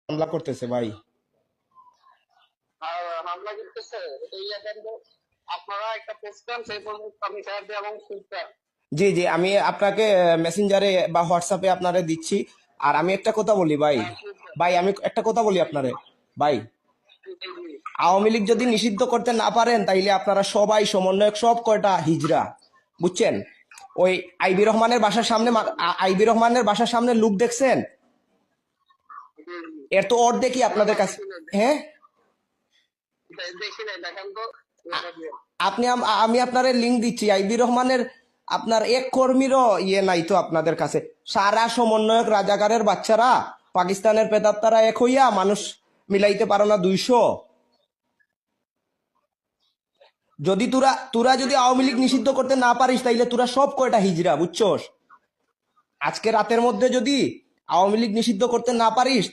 হামলা করতেছে ভাই। আর হামলা করতেছে এটা ইয়ে দেন তো, আপনারা একটা পোস্ট দেন সেই পর্যন্ত আমি শেয়ার দিয়ে এবং শুনতেন। জি জি, আমি আপনাকে মেসেঞ্জারে বা হোয়াটসঅ্যাপে আপনারে দিচ্ছি। আর আমি একটা কথা বলি ভাই, হ্যাঁ শুনতেন। ভাই আমি একটা কথা বলি আপনারে ভাই, জি জি। আওয়ামী লীগ যদি নিষিদ্ধ করতে না পারেন তাইলে আপনারা সবাই সমন্বয়ক সব কয়টা হিজড়া, বুঝছেন? ওই আইবি রহমানের বাসার সামনে আইবি রহমানের বাসার সামনে লোক দেখছেন? জি জি। এর তো অর্ধেকই না আপনাদের না কাছে। দেখি নাই, হ্যাঁ, দেখি নাই, দেখেন তো। আপনি আমি আপনার লিঙ্ক দিচ্ছি আইবি রহমানের। আপনার এক কর্মীরও ইয়ে নাই তো আপনাদের কাছে। সারা সমন্বয়ক রাজাকারের বাচ্চারা, পাকিস্তানের পেতাত্তারা এক হইয়া মানুষ মিলাইতে পারো না 200। যদি তোরা তোরা যদি আওয়ামী লীগ নিষিদ্ধ করতে না পারিস তাইলে তোরা সব কয়টা হিজড়া, বুঝছস? আজকে রাতের মধ্যে যদি আওয়ামী লীগ নিষিদ্ধ করতে না পারিস